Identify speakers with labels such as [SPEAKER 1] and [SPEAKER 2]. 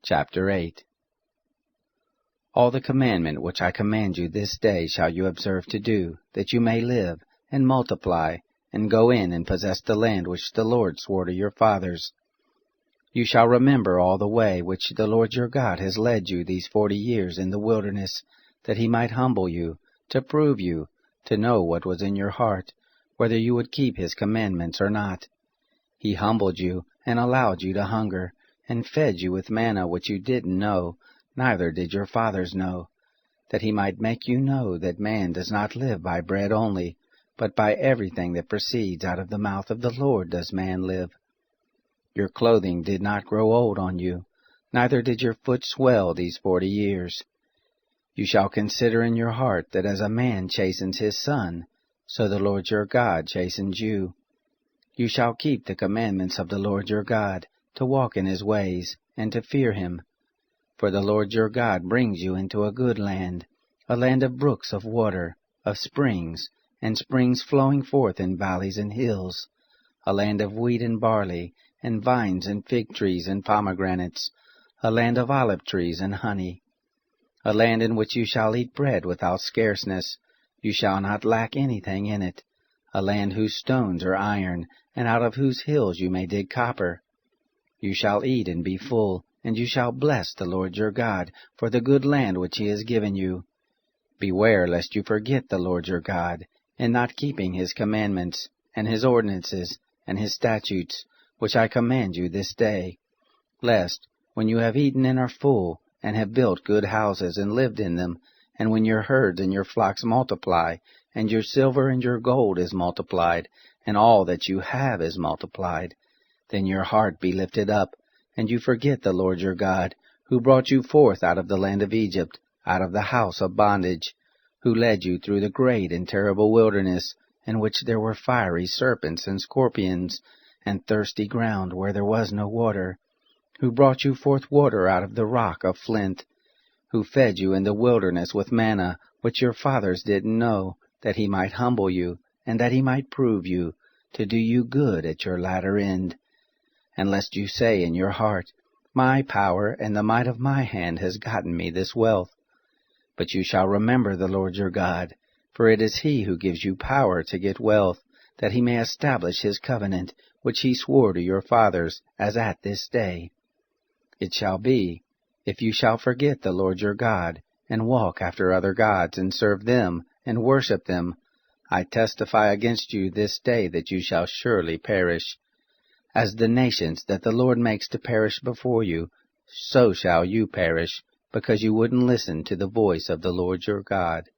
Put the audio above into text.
[SPEAKER 1] Chapter 8. All the commandment which I command you this day shall you observe to do, that you may live, and multiply, and go in and possess the land which the Lord swore to your fathers. You shall remember all the way which the Lord your God has led you these 40 years in the wilderness, that he might humble you, to prove you, to know what was in your heart, whether you would keep his commandments or not. He humbled you, and allowed you to hunger, and fed you with manna which you didn't know, neither did your fathers know, that he might make you know that man does not live by bread only, but by everything that proceeds out of the mouth of the Lord does man live. Your clothing did not grow old on you, neither did your foot swell these 40 years. You shall consider in your heart that as a man chastens his son, so the Lord your God chastens you. You shall keep the commandments of the Lord your God, to walk in his ways, and to fear him. For the Lord your God brings you into a good land, a land of brooks of water, of springs, and springs flowing forth in valleys and hills, a land of wheat and barley, and vines and fig trees and pomegranates, a land of olive trees and honey, a land in which you shall eat bread without scarceness, you shall not lack anything in it, a land whose stones are iron, and out of whose hills you may dig copper. You shall eat and be full, and you shall bless the Lord your God for the good land which he has given you. Beware lest you forget the Lord your God, in not keeping his commandments, and his ordinances, and his statutes, which I command you this day, lest, when you have eaten and are full, and have built good houses and lived in them, and when your herds and your flocks multiply, and your silver and your gold is multiplied, and all that you have is multiplied, then your heart be lifted up, and you forget the Lord your God, who brought you forth out of the land of Egypt, out of the house of bondage, who led you through the great and terrible wilderness, in which there were fiery serpents and scorpions, and thirsty ground where there was no water, who brought you forth water out of the rock of flint, who fed you in the wilderness with manna, which your fathers didn't know, that he might humble you, and that he might prove you, to do you good at your latter end. And lest you say in your heart, My power and the might of my hand has gotten me this wealth. But you shall remember the Lord your God, for it is he who gives you power to get wealth, that he may establish his covenant, which he swore to your fathers, as at this day. It shall be, if you shall forget the Lord your God, and walk after other gods, and serve them, and worship them, I testify against you this day that you shall surely perish. As the nations that the Lord makes to perish before you, so shall you perish, because you wouldn't listen to the voice of the Lord your God.